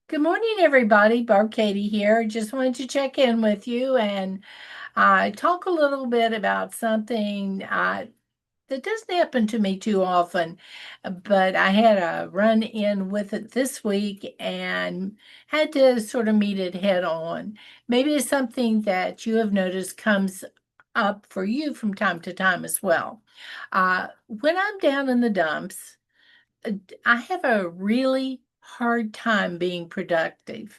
Good morning, everybody. Barb Katie here. Just wanted to check in with you and talk a little bit about something that doesn't happen to me too often, but I had a run in with it this week and had to sort of meet it head on. Maybe it's something that you have noticed comes up for you from time to time as well. When I'm down in the dumps, I have a really hard time being productive,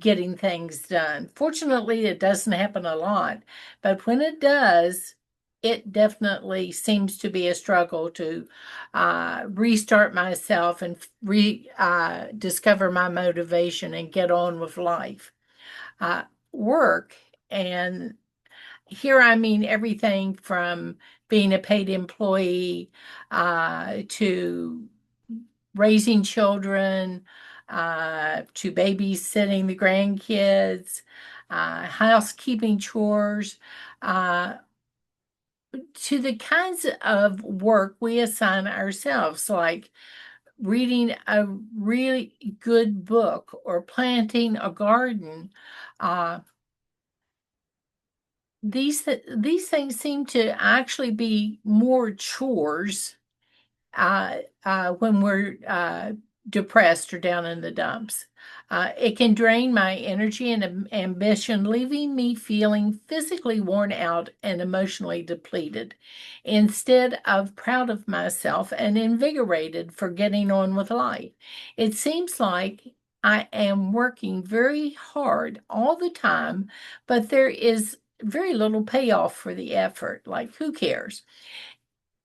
getting things done. Fortunately, it doesn't happen a lot, but when it does, it definitely seems to be a struggle to restart myself and discover my motivation and get on with life. Uh, Work, and here I mean everything from being a paid employee to raising children, to babysitting the grandkids, housekeeping chores, uh, to the kinds of work we assign ourselves, like reading a really good book or planting a garden. Uh, these things seem to actually be more chores when we're depressed or down in the dumps. It can drain my energy and ambition, leaving me feeling physically worn out and emotionally depleted, instead of proud of myself and invigorated for getting on with life. It seems like I am working very hard all the time, but there is very little payoff for the effort. Like, who cares?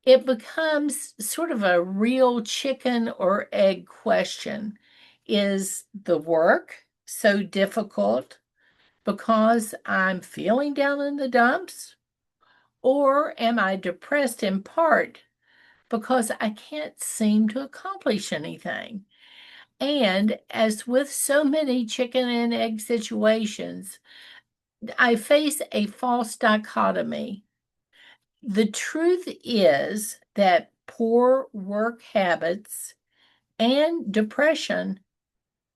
It becomes sort of a real chicken or egg question. Is the work so difficult because I'm feeling down in the dumps? Or am I depressed in part because I can't seem to accomplish anything? And as with so many chicken and egg situations, I face a false dichotomy. The truth is that poor work habits and depression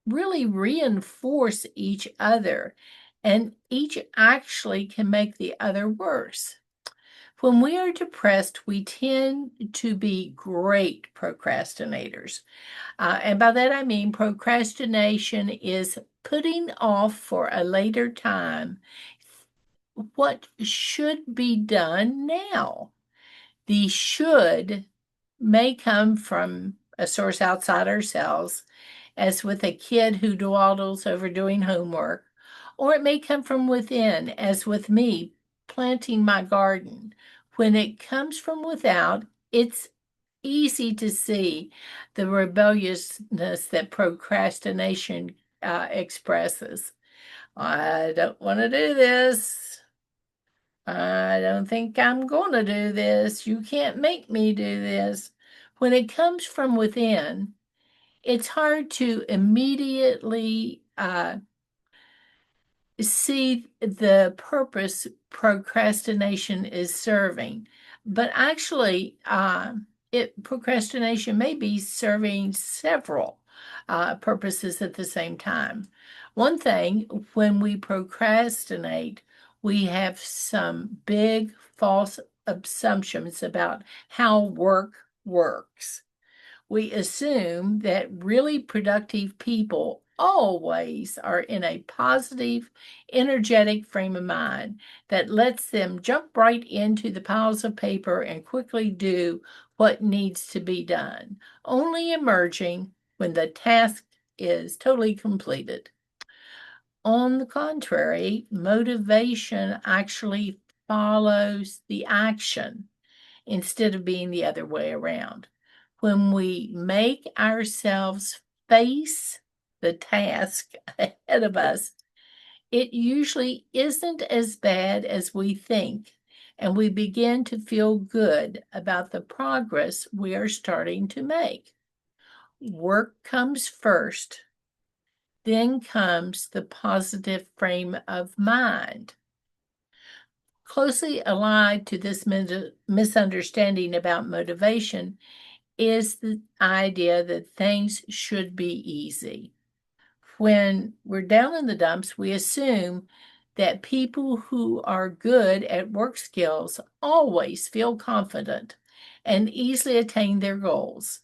really reinforce each other, and each actually can make the other worse. When we are depressed, we tend to be great procrastinators. And by that I mean procrastination is putting off for a later time what should be done now. The should may come from a source outside ourselves, as with a kid who dawdles over doing homework, or it may come from within, as with me planting my garden. When it comes from without, it's easy to see the rebelliousness that procrastination expresses. I don't want to do this. I don't think I'm going to do this. You can't make me do this. When it comes from within, it's hard to immediately see the purpose procrastination is serving. But actually, procrastination may be serving several purposes at the same time. One thing, when we procrastinate, we have some big false assumptions about how work works. We assume that really productive people always are in a positive, energetic frame of mind that lets them jump right into the piles of paper and quickly do what needs to be done, only emerging when the task is totally completed. On the contrary, motivation actually follows the action instead of being the other way around. When we make ourselves face the task ahead of us, it usually isn't as bad as we think, and we begin to feel good about the progress we are starting to make. Work comes first, then comes the positive frame of mind. Closely allied to this misunderstanding about motivation is the idea that things should be easy. when we're down in the dumps, we assume that people who are good at work skills always feel confident and easily attain their goals.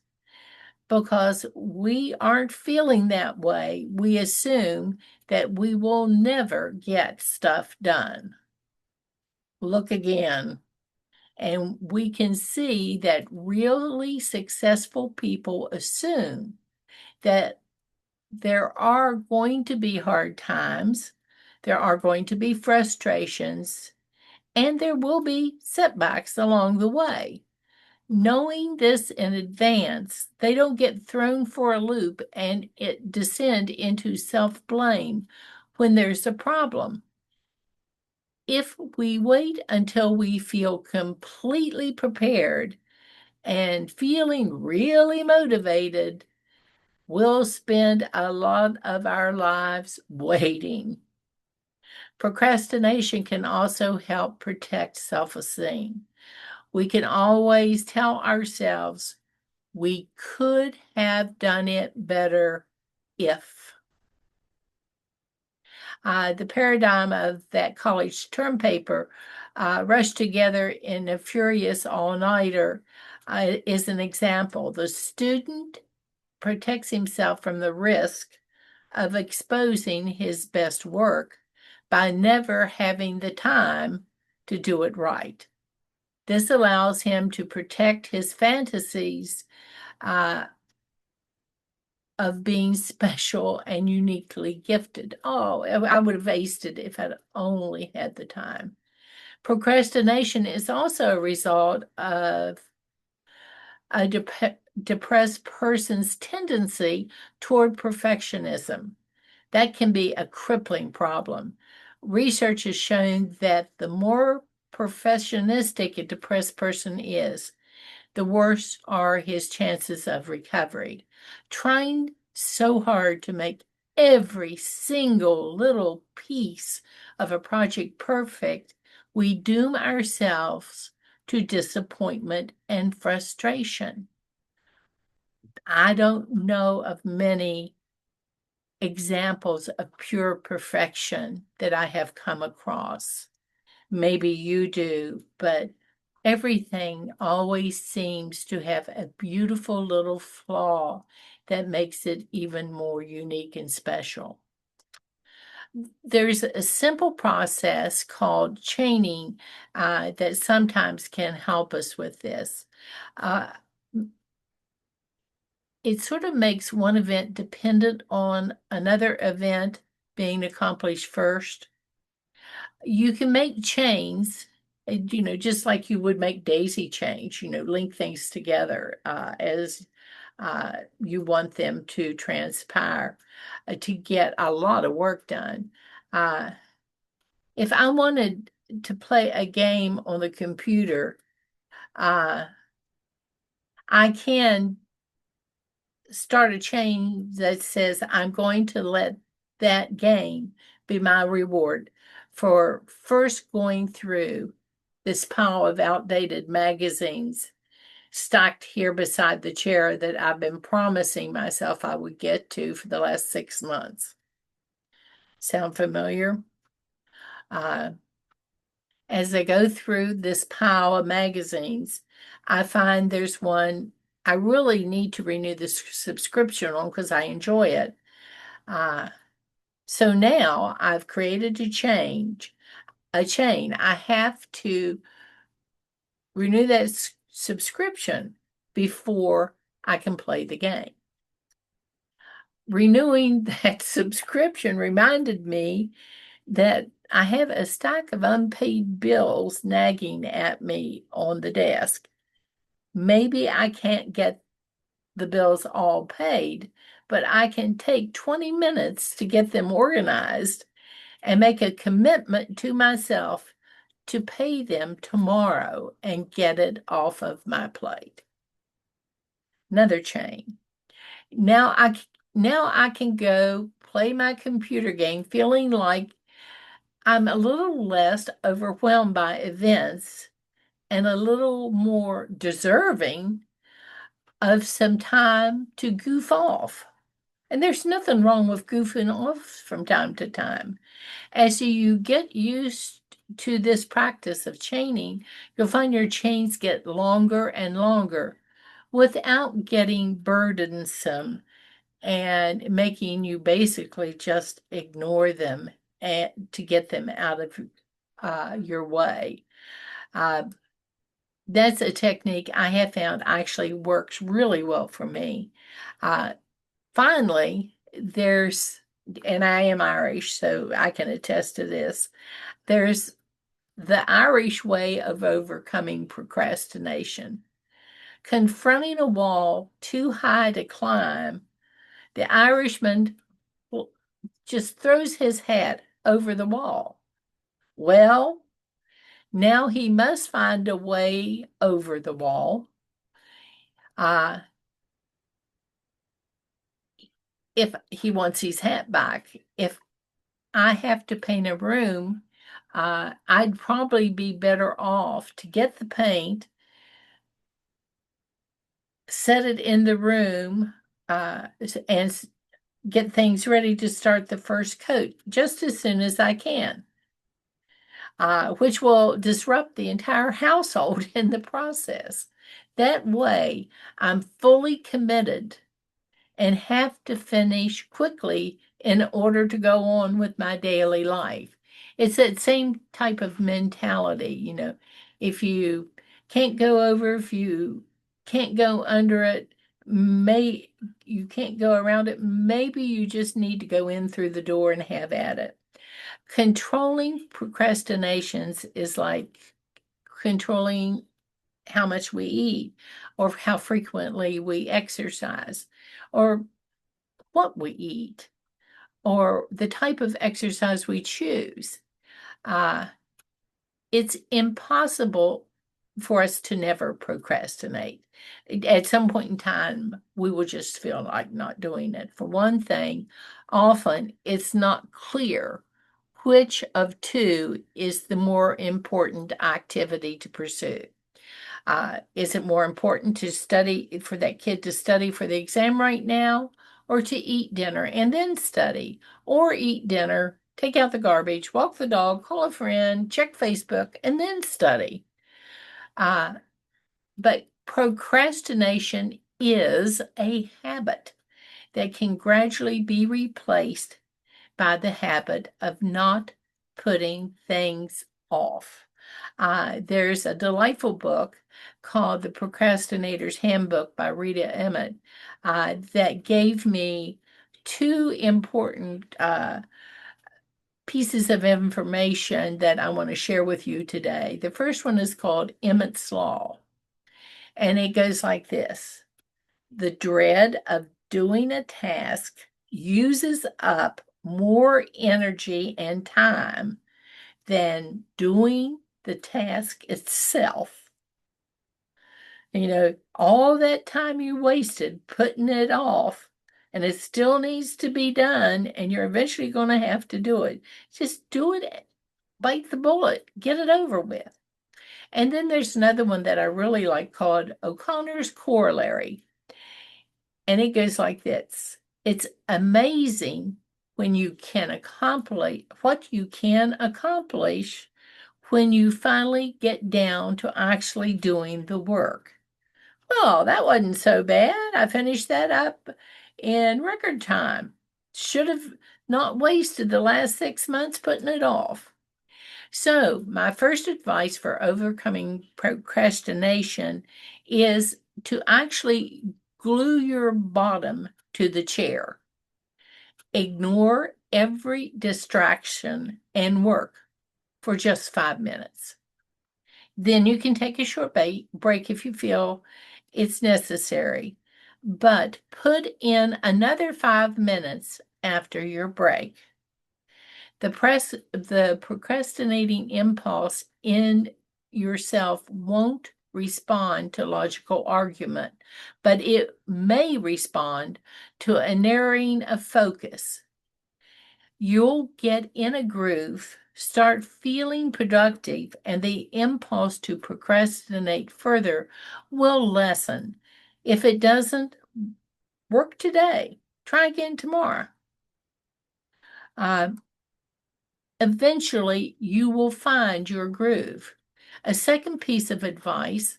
Because we aren't feeling that way, we assume that we will never get stuff done. Look again. And we can see that really successful people assume that there are going to be hard times, there are going to be frustrations, and there will be setbacks along the way. Knowing this in advance, they don't get thrown for a loop and it descend into self-blame when there's a problem. If we wait until we feel completely prepared and feeling really motivated, we'll spend a lot of our lives waiting. Procrastination can also help protect self-esteem. We can always tell ourselves we could have done it better if. The paradigm of that college term paper, rushed together in a furious all-nighter, is an example. The student protects himself from the risk of exposing his best work by never having the time to do it right. This allows him to protect his fantasies of being special and uniquely gifted. Oh, I would have aced it if I'd only had the time. Procrastination is also a result of a depressed person's tendency toward perfectionism. That can be a crippling problem. Research has shown that the more perfectionistic a depressed person is, the worse are his chances of recovery. Trying so hard to make every single little piece of a project perfect, we doom ourselves to disappointment and frustration. I don't know of many examples of pure perfection that I have come across. Maybe you do, but everything always seems to have a beautiful little flaw that makes it even more unique and special. There's a simple process called chaining that sometimes can help us with this. Uh, it sort of makes one event dependent on another event being accomplished first. You can make chains, just like you would make daisy chains, link things together as you want them to transpire to get a lot of work done. If I wanted to play a game on the computer, I can start a chain that says I'm going to let that game be my reward for first going through this pile of outdated magazines stacked here beside the chair that I've been promising myself I would get to for the last 6 months. Sound familiar? As I go through this pile of magazines, I find there's one I really need to renew the subscription on because I enjoy it. So now I've created a chain. I have to renew that subscription before I can play the game. Renewing that subscription reminded me that I have a stack of unpaid bills nagging at me on the desk. Maybe I can't get the bills all paid, but I can take 20 minutes to get them organized and make a commitment to myself to pay them tomorrow and get it off of my plate. Another chain. Now I can go play my computer game feeling like I'm a little less overwhelmed by events and a little more deserving of some time to goof off. And there's nothing wrong with goofing off from time to time. As you get used to this practice of chaining, you'll find your chains get longer and longer without getting burdensome and making you basically just ignore them and to get them out of your way. Uh, that's a technique I have found actually works really well for me. Uh, Finally, and I am Irish, so I can attest to this, there's the Irish way of overcoming procrastination. Confronting a wall too high to climb, the Irishman just throws his hat over the wall. Well, now he must find a way over the wall. Uh, if he wants his hat back, if I have to paint a room, I'd probably be better off to get the paint, set it in the room, and get things ready to start the first coat just as soon as I can, which will disrupt the entire household in the process. That way, I'm fully committed and have to finish quickly in order to go on with my daily life. It's that same type of mentality, if you can't go over, if you can't go under it, you can't go around it, maybe you just need to go in through the door and have at it. Controlling procrastinations is like controlling how much we eat or how frequently we exercise or what we eat or the type of exercise we choose. Uh, it's impossible for us to never procrastinate. At some point in time, we will just feel like not doing it. For one thing, often it's not clear which of two is the more important activity to pursue. Is it more important to study for that kid to study for the exam right now, or to eat dinner and then study, or eat dinner, take out the garbage, walk the dog, call a friend, check Facebook, and then study? Uh, but procrastination is a habit that can gradually be replaced by the habit of not putting things off. There's a delightful book called The Procrastinator's Handbook by Rita Emmett that gave me two important pieces of information that I want to share with you today. The first one is called Emmett's Law, and it goes like this: the dread of doing a task uses up more energy and time than doing the task itself. All that time you wasted putting it off, and it still needs to be done, and you're eventually going to have to do it. Just do it, bite the bullet, get it over with. And then there's another one that I really like called O'Connor's Corollary. And it goes like this: it's amazing when you can accomplish what you can accomplish when you finally get down to actually doing the work. Oh, that wasn't so bad. I finished that up in record time. Should have not wasted the last 6 months putting it off. So, my first advice for overcoming procrastination is to actually glue your bottom to the chair. Ignore every distraction and work for just 5 minutes. Then you can take a short break if you feel it's necessary, but put in another 5 minutes after your break. The procrastinating impulse in yourself won't respond to logical argument, but it may respond to a narrowing of focus. You'll get in a groove, start feeling productive, and the impulse to procrastinate further will lessen. If it doesn't work today, Try again tomorrow. Uh, Eventually, you will find your groove. A second piece of advice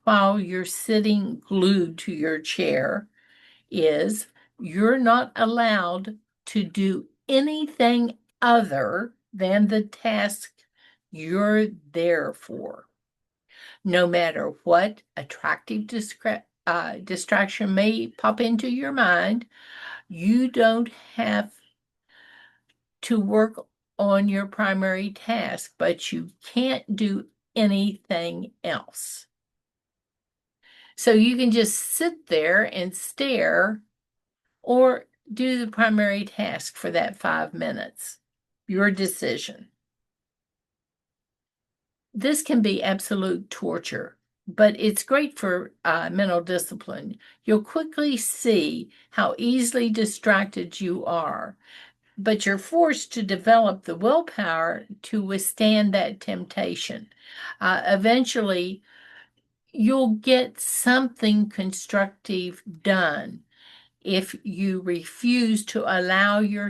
while you're sitting glued to your chair is you're not allowed to do anything other than the task you're there for. No matter what attractive distraction may pop into your mind, you don't have to work on your primary task, but you can't do anything else. So you can just sit there and stare or do the primary task for that 5 minutes. Your decision. This can be absolute torture, but it's great for mental discipline. You'll quickly see how easily distracted you are, but you're forced to develop the willpower to withstand that temptation. Eventually, you'll get something constructive done if you refuse to allow your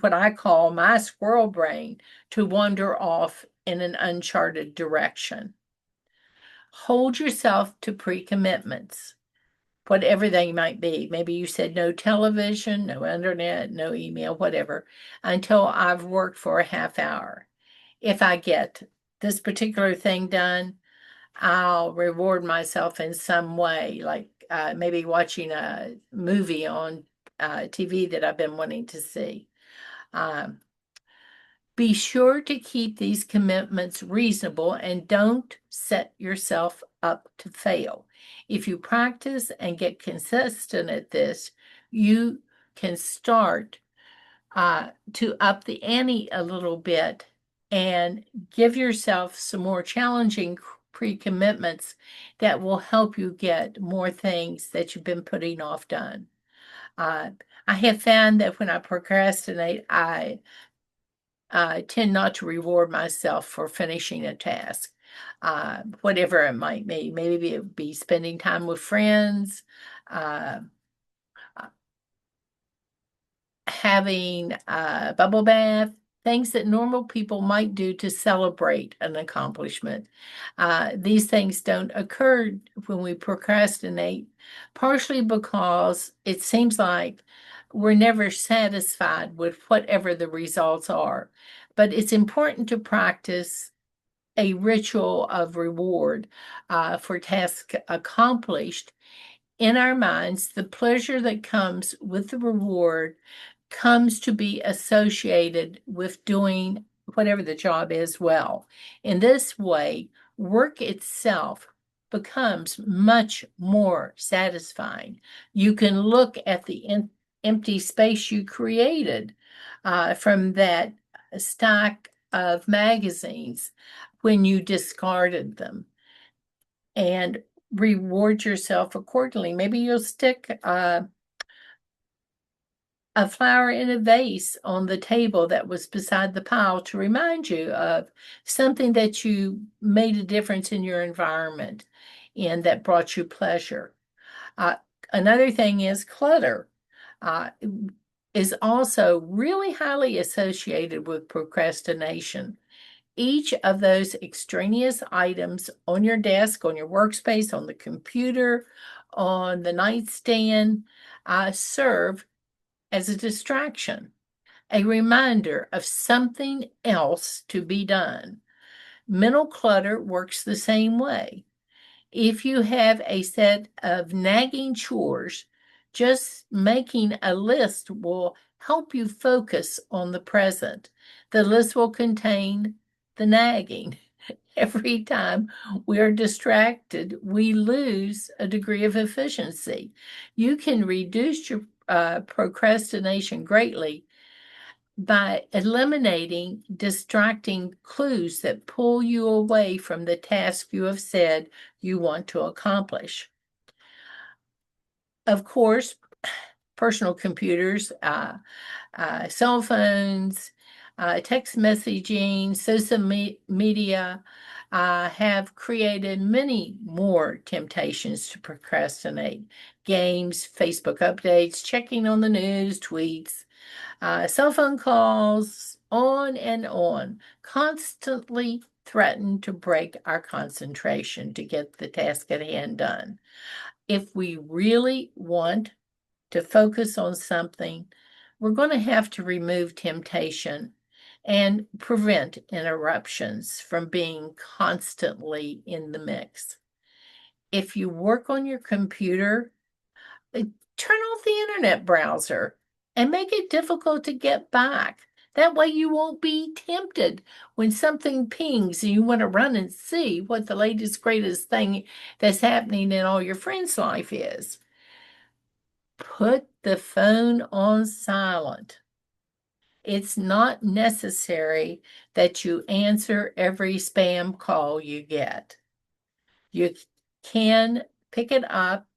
what I call my squirrel brain to wander off in an uncharted direction. Hold yourself to pre-commitments, whatever they might be. Maybe you said no television, no internet, no email, whatever, until I've worked for a half hour. If I get this particular thing done, I'll reward myself in some way, like maybe watching a movie on TV that I've been wanting to see. Um, be sure to keep these commitments reasonable and don't set yourself up to fail. If you practice and get consistent at this, you can start to up the ante a little bit and give yourself some more challenging pre-commitments that will help you get more things that you've been putting off done. Uh, I have found that when I procrastinate, I tend not to reward myself for finishing a task, whatever it might be. Maybe it would be spending time with friends, uh, having a bubble bath, things that normal people might do to celebrate an accomplishment. These things don't occur when we procrastinate, partially because it seems like we're never satisfied with whatever the results are. But it's important to practice a ritual of reward for tasks accomplished. In our minds, the pleasure that comes with the reward comes to be associated with doing whatever the job is well. In this way, work itself becomes much more satisfying. You can look at the empty space you created from that stack of magazines when you discarded them and reward yourself accordingly. Maybe you'll stick a flower in a vase on the table that was beside the pile to remind you of something that you made a difference in your environment and that brought you pleasure. Uh, Another thing is clutter. Uh, is also really highly associated with procrastination. Each of those extraneous items on your desk, on your workspace, on the computer, on the nightstand, serve as a distraction, a reminder of something else to be done. Mental clutter works the same way. If you have a set of nagging chores, just making a list will help you focus on the present. The list will contain the nagging. Every time we are distracted, we lose a degree of efficiency. You can reduce your procrastination greatly by eliminating distracting clues that pull you away from the task you have said you want to accomplish. Of course, personal computers, cell phones, text messaging, social media, I have created many more temptations to procrastinate. Games, Facebook updates, checking on the news, tweets, cell phone calls, on and on, constantly threaten to break our concentration to get the task at hand done. If we really want to focus on something, we're going to have to remove temptation and prevent interruptions from being constantly in the mix. If you work on your computer, turn off the internet browser and make it difficult to get back. That way you won't be tempted when something pings and you want to run and see what the latest, greatest thing that's happening in all your friends' life is. Put the phone on silent. It's not necessary that you answer every spam call you get. You can pick it up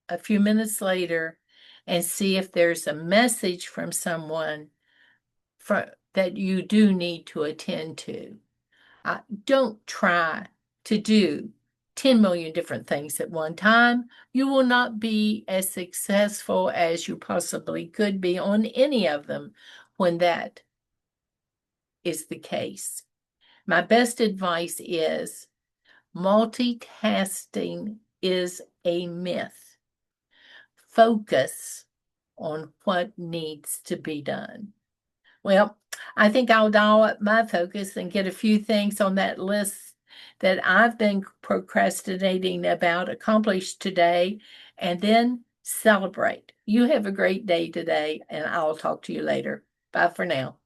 a few minutes later and see if there's a message from someone that you do need to attend to. Don't try to do 10 million different things at one time. You will not be as successful as you possibly could be on any of them when that is the case. My best advice is multitasking is a myth. Focus on what needs to be done. Well, I think I'll dial up my focus and get a few things on that list that I've been procrastinating about accomplished today, and then celebrate. You have a great day today, and I'll talk to you later. Bye for now.